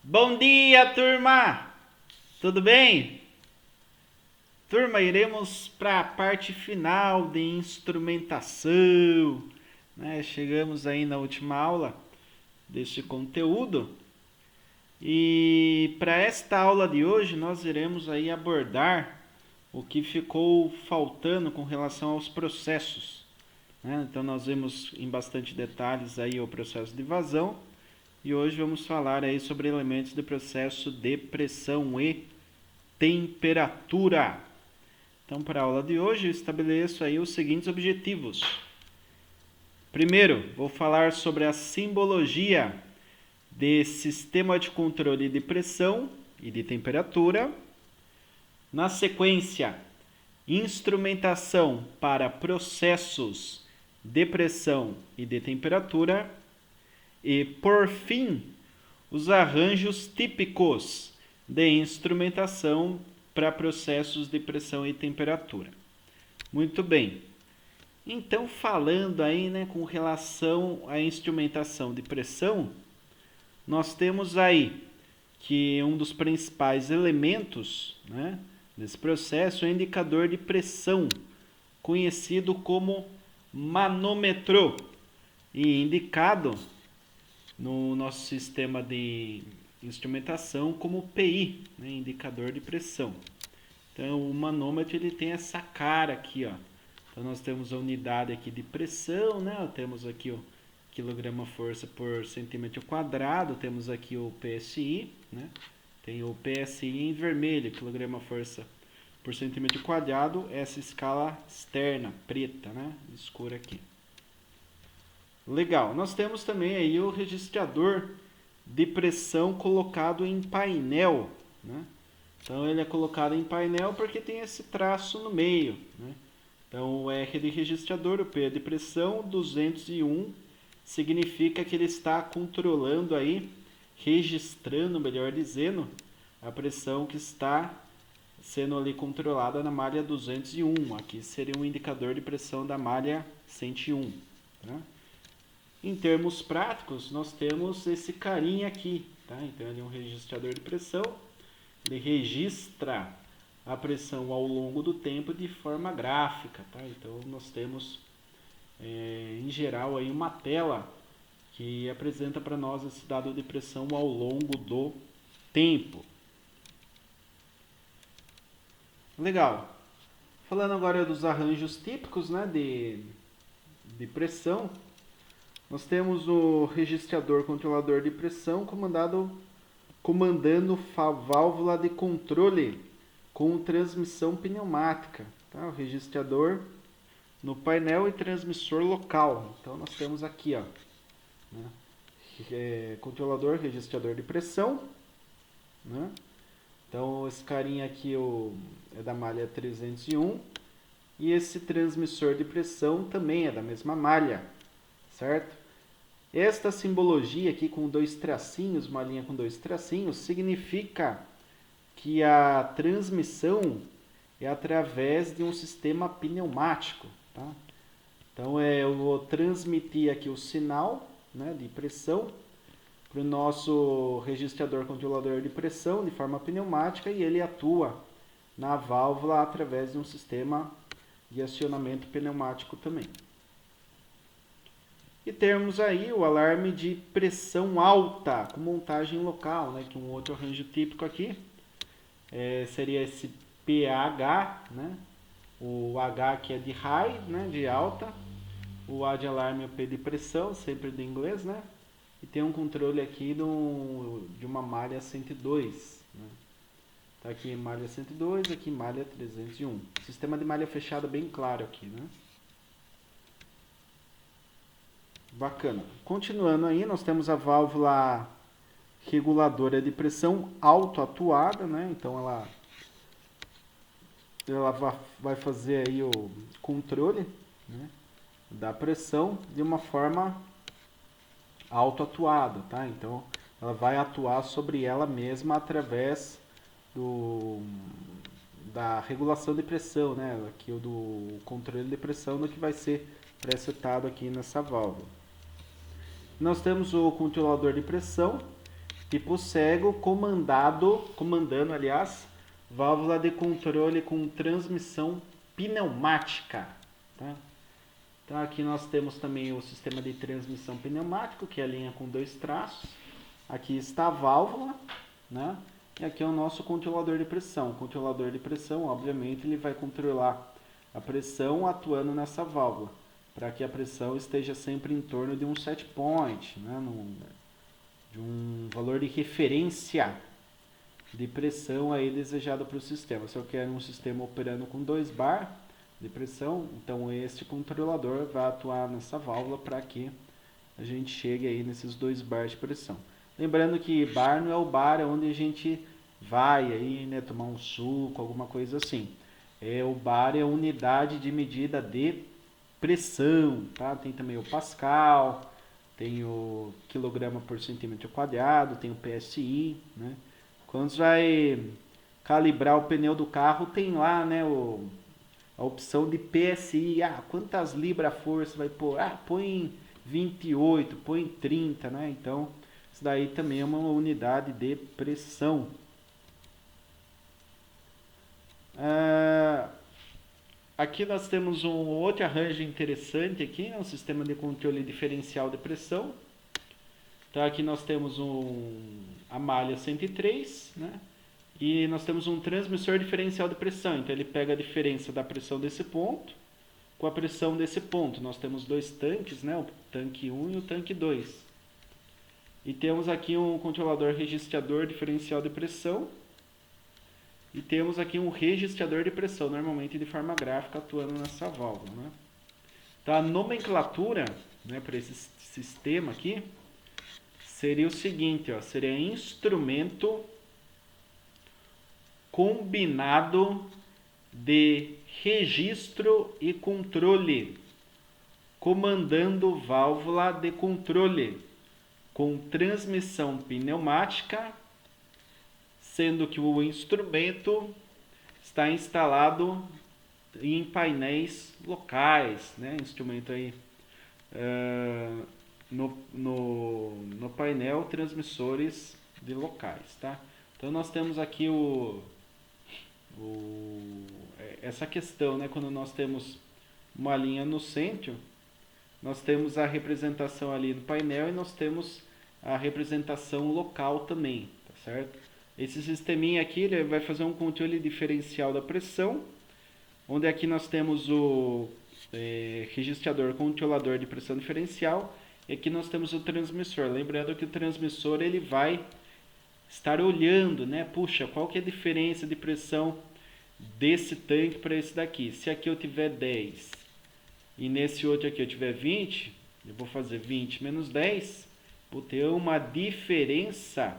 Bom dia, turma! Tudo bem? Turma, iremos para a parte final de instrumentação, né? Chegamos aí na última aula deste conteúdo e para esta aula de hoje nós iremos aí abordar o que ficou faltando com relação aos processos, né? Então nós vimos em bastante detalhes aí o processo de vazão e hoje vamos falar aí sobre elementos do processo de pressão e temperatura. Então, para a aula de hoje, eu estabeleço aí os seguintes objetivos. Primeiro, vou falar sobre a simbologia de sistema de controle de pressão e de temperatura. Na sequência, instrumentação para processos de pressão e de temperatura. E, por fim, os arranjos típicos de instrumentação para processos de pressão e temperatura. Muito bem. Então, falando aí, né, com relação à instrumentação de pressão, nós temos aí que um dos principais elementos, né, desse processo é o indicador de pressão, conhecido como manômetro e indicado no nosso sistema de instrumentação como PI, né, indicador de pressão. Então, o manômetro ele tem essa cara aqui, ó. Então, nós temos a unidade aqui de pressão, né? Temos aqui o quilograma-força por centímetro quadrado, temos aqui o PSI, né? Tem o PSI em vermelho, quilograma-força por centímetro quadrado, essa escala externa, preta, né? Escura aqui. Legal, nós temos também aí o registrador de pressão colocado em painel, né? Então ele é colocado em painel porque tem esse traço no meio, né? Então o R de registrador, o P de pressão, 201 significa que ele está controlando aí, registrando, melhor dizendo, a pressão que está sendo ali controlada na malha 201. Aqui seria um indicador de pressão da malha 101, né? Em termos práticos, nós temos esse carinha aqui, tá? Então ele é um registrador de pressão, ele registra a pressão ao longo do tempo de forma gráfica, tá? Então nós temos, em geral, aí uma tela que apresenta para nós esse dado de pressão ao longo do tempo. Legal. Falando agora dos arranjos típicos, né, de pressão, nós temos o registrador controlador de pressão comandando a válvula de controle com transmissão pneumática. Tá? O registrador no painel e transmissor local. Então nós temos aqui, ó, né? Controlador, registrador de pressão, né? Então esse carinha aqui é da malha 301 e esse transmissor de pressão também é da mesma malha, certo? Esta simbologia aqui com dois tracinhos, uma linha com dois tracinhos, significa que a transmissão é através de um sistema pneumático, tá? Então eu vou transmitir aqui o sinal, né, de pressão para o nosso registrador controlador de pressão de forma pneumática e ele atua na válvula através de um sistema de acionamento pneumático também. E temos aí o alarme de pressão alta com montagem local, né, que um outro arranjo típico aqui seria esse PH, né, o H que é de high, né, de alta, o A de alarme é o P de pressão, sempre do inglês, né, e tem um controle aqui de uma malha 102, né. Tá aqui malha 102, aqui malha 301. Sistema de malha fechada bem claro aqui, né. Bacana. Continuando aí, nós temos a válvula reguladora de pressão auto-atuada, né? Então ela vai fazer aí o controle, né, da pressão de uma forma auto-atuada, tá? Então ela vai atuar sobre ela mesma através da regulação de pressão, né? Aqui do controle de pressão do que vai ser presetado aqui nessa válvula. Nós temos o controlador de pressão, tipo cego, comandando, aliás, válvula de controle com transmissão pneumática, tá? Então aqui nós temos também o sistema de transmissão pneumático, que é a linha com 2 traços. Aqui está a válvula, né? E aqui é o nosso controlador de pressão. O controlador de pressão, obviamente, ele vai controlar a pressão atuando nessa válvula, para que a pressão esteja sempre em torno de um set point, né? De um valor de referência de pressão aí desejado para o sistema. Se eu quero um sistema operando com 2 bar de pressão, então este controlador vai atuar nessa válvula para que a gente chegue aí nesses 2 bar de pressão. Lembrando que bar não é o bar onde a gente vai aí, né, tomar um suco, alguma coisa assim. O bar é a unidade de medida de pressão, tá? Tem também o Pascal, tem o quilograma por centímetro quadrado, tem o PSI, né? Quando você vai calibrar o pneu do carro, tem lá, né, a opção de PSI. Quantas libras força vai pôr? Põe 28, põe 30, né? Então, isso daí também é uma unidade de pressão. Aqui nós temos um outro arranjo interessante aqui, um sistema de controle diferencial de pressão. Então aqui nós temos a malha 103, né? E nós temos um transmissor diferencial de pressão. Então ele pega a diferença da pressão desse ponto com a pressão desse ponto. Nós temos 2 tanques, né? O tanque 1 e o tanque 2. E temos aqui um controlador registrador diferencial de pressão. E temos aqui um registrador de pressão, normalmente de forma gráfica, atuando nessa válvula, né? Então a nomenclatura, né, para esse sistema aqui seria o seguinte, ó, seria instrumento combinado de registro e controle, comandando válvula de controle com transmissão pneumática, sendo que o instrumento está instalado em painéis locais, né? Instrumento aí no painel transmissores de locais, tá? Então nós temos aqui essa questão, né? Quando nós temos uma linha no centro, nós temos a representação ali no painel e nós temos a representação local também, tá certo? Esse sisteminha aqui ele vai fazer um controle diferencial da pressão, onde aqui nós temos o registrador controlador de pressão diferencial e aqui nós temos o transmissor. Lembrando que o transmissor ele vai estar olhando, né? Puxa, qual que é a diferença de pressão desse tanque para esse daqui? Se aqui eu tiver 10 e nesse outro aqui eu tiver 20, eu vou fazer 20 menos 10, vou ter uma diferença,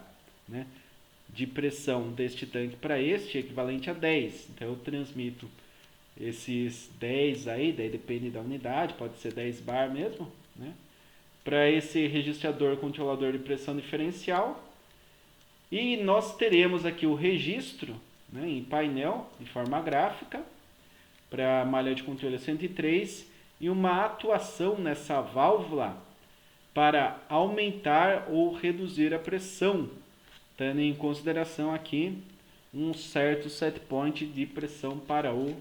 né, de pressão deste tanque para este equivalente a 10. Então eu transmito esses 10 aí, daí depende da unidade, pode ser 10 bar mesmo, né, para esse registrador controlador de pressão diferencial. E nós teremos aqui o registro, né, em painel, de forma gráfica, para a malha de controle 103, e uma atuação nessa válvula para aumentar ou reduzir a pressão, tendo em consideração aqui um certo set point de pressão para o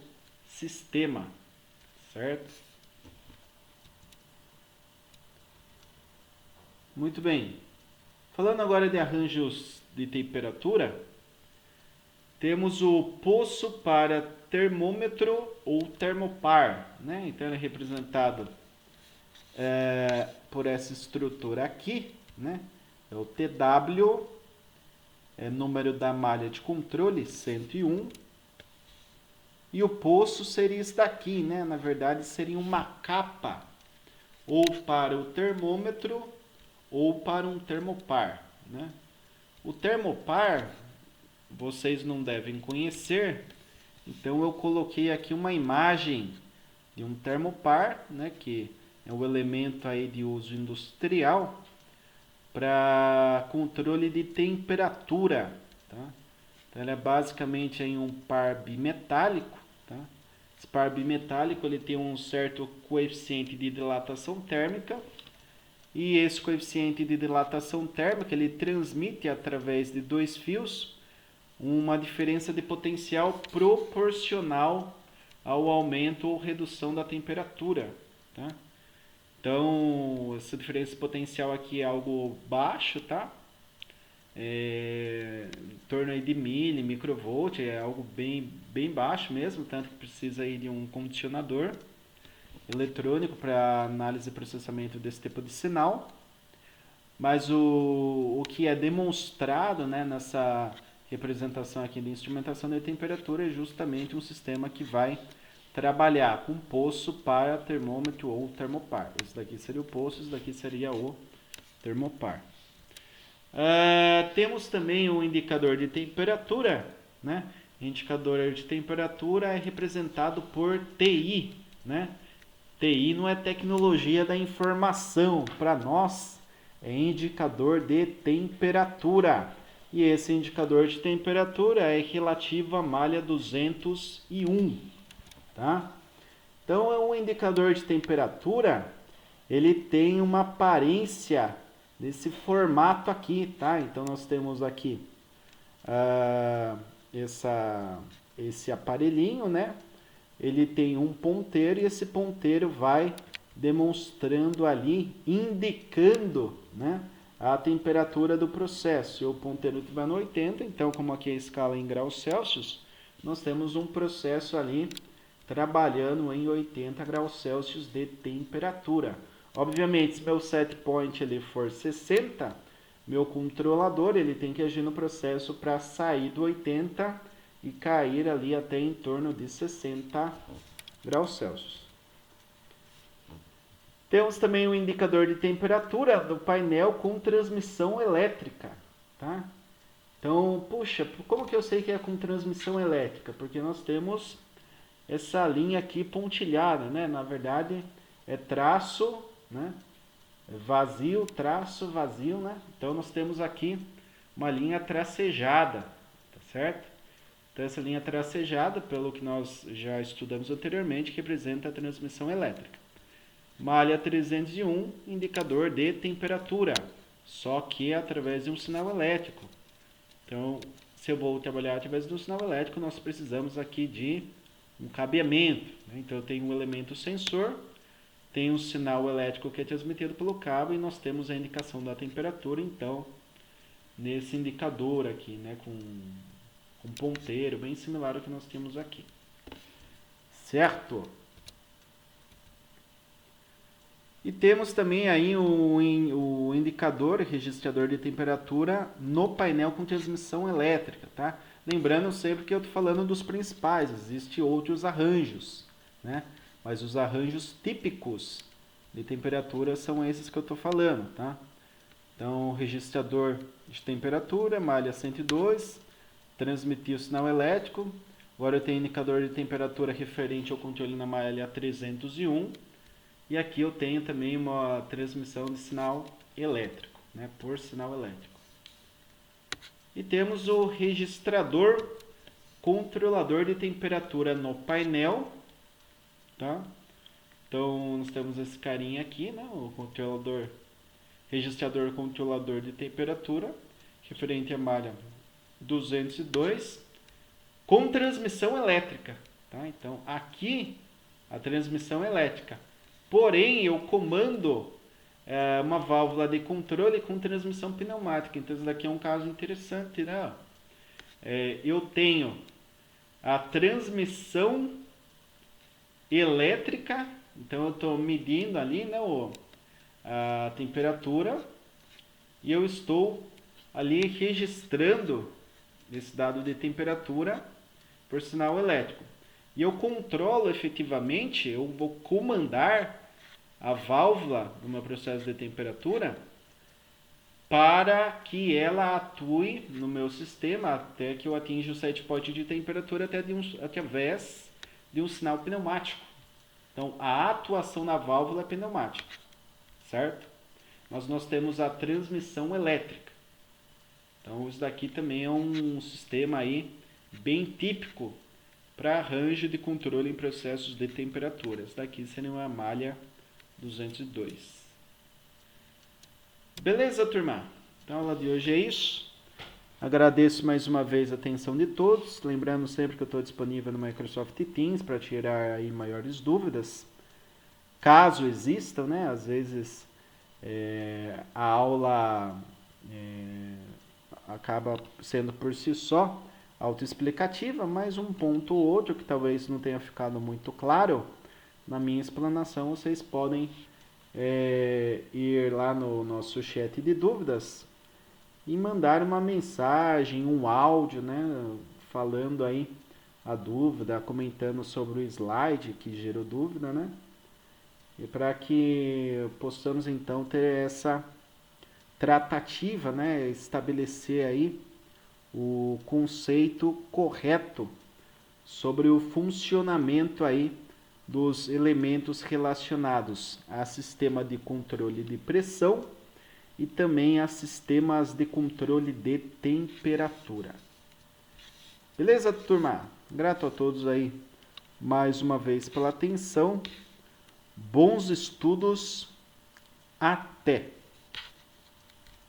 sistema, certo? Muito bem. Falando agora de arranjos de temperatura, temos o poço para termômetro ou termopar, né? Então ele é representado por essa estrutura aqui, né? É o TW, número da malha de controle 101, e o poço seria isso daqui, né? Na verdade seria uma capa, ou para o termômetro ou para um termopar, né? O termopar vocês não devem conhecer, então eu coloquei aqui uma imagem de um termopar, né, que é um elemento aí de uso industrial para controle de temperatura, tá? Então ele é basicamente aí um par bimetálico, tá? Esse par bimetálico ele tem um certo coeficiente de dilatação térmica E esse coeficiente de dilatação térmica, ele transmite através de dois fios uma diferença de potencial proporcional ao aumento ou redução da temperatura, tá? Então, essa diferença de potencial aqui é algo baixo, tá? Em torno aí de microvolt, é algo bem baixo mesmo, tanto que precisa aí de um condicionador eletrônico para análise e processamento desse tipo de sinal. Mas o que é demonstrado, né, nessa representação aqui de instrumentação de temperatura é justamente um sistema que vai trabalhar com poço para termômetro ou termopar. Esse daqui seria o poço, esse daqui seria o termopar. Temos também o indicador de temperatura, né? O indicador de temperatura é representado por TI, né? TI não é tecnologia da informação, para nós é indicador de temperatura. E esse indicador de temperatura é relativo à malha 201, tá? Então, é um indicador de temperatura, ele tem uma aparência desse formato aqui, tá? Então, nós temos aqui esse aparelhinho, né? Ele tem um ponteiro e esse ponteiro vai demonstrando ali, indicando, né, a temperatura do processo. E o ponteiro vai no 80, então como aqui a escala é em graus Celsius, nós temos um processo ali trabalhando em 80 graus Celsius de temperatura. Obviamente, se meu set point ele for 60, meu controlador ele tem que agir no processo para sair do 80 e cair ali até em torno de 60 graus Celsius. Temos também o indicador de temperatura do painel com transmissão elétrica, tá? Então, puxa, como que eu sei que é com transmissão elétrica? Porque nós temos essa linha aqui pontilhada, né? Na verdade, é traço, né? Vazio, traço, vazio, né? Então, nós temos aqui uma linha tracejada, tá certo? Então, essa linha tracejada, pelo que nós já estudamos anteriormente, representa a transmissão elétrica. Malha 301, indicador de temperatura, só que através de um sinal elétrico. Então, se eu vou trabalhar através de um sinal elétrico, nós precisamos aqui de um cabeamento, né? Então, eu tenho um elemento sensor, tem um sinal elétrico que é transmitido pelo cabo e nós temos a indicação da temperatura, então, nesse indicador aqui, né, com um ponteiro bem similar ao que nós temos aqui. Certo? E temos também aí o indicador, registrador de temperatura no painel com transmissão elétrica, tá? Lembrando sempre que eu estou falando dos principais, existem outros arranjos, né? Mas os arranjos típicos de temperatura são esses que eu estou falando, tá? Então, registrador de temperatura, malha 102, transmitir o sinal elétrico. Agora eu tenho indicador de temperatura referente ao controle na malha 301. E aqui eu tenho também uma transmissão de sinal elétrico, né, por sinal elétrico. E temos o registrador controlador de temperatura no painel, tá? Então, nós temos esse carinha aqui, né, o registrador controlador de temperatura, referente à malha 202, com transmissão elétrica, tá? Então, aqui a transmissão elétrica. Porém, eu comando uma válvula de controle com transmissão pneumática. Então, isso daqui é um caso interessante, né? Eu tenho a transmissão elétrica. Então, eu estou medindo ali, né, a temperatura. E eu estou ali registrando esse dado de temperatura por sinal elétrico. E eu controlo efetivamente, eu vou comandar a válvula do meu processo de temperatura para que ela atue no meu sistema até que eu atinja o set point de temperatura através de um sinal pneumático. Então, a atuação na válvula é pneumática, certo? Mas nós temos a transmissão elétrica. Então, isso daqui também é um sistema aí bem típico para arranjo de controle em processos de temperatura. Essa daqui seria uma malha 202. Beleza, turma? Então, a aula de hoje é isso. Agradeço mais uma vez a atenção de todos. Lembrando sempre que eu estou disponível no Microsoft Teams para tirar aí maiores dúvidas. Caso existam, né? Às vezes a aula acaba sendo por si só autoexplicativa, mas um ponto ou outro que talvez não tenha ficado muito claro na minha explanação, vocês podem ir lá no nosso chat de dúvidas e mandar uma mensagem, um áudio, né, falando aí a dúvida, comentando sobre o slide que gerou dúvida, né? E para que possamos então ter essa tratativa, né, estabelecer aí o conceito correto sobre o funcionamento aí dos elementos relacionados a sistema de controle de pressão e também a sistemas de controle de temperatura. Beleza, turma? Grato a todos aí mais uma vez pela atenção. Bons estudos. Até!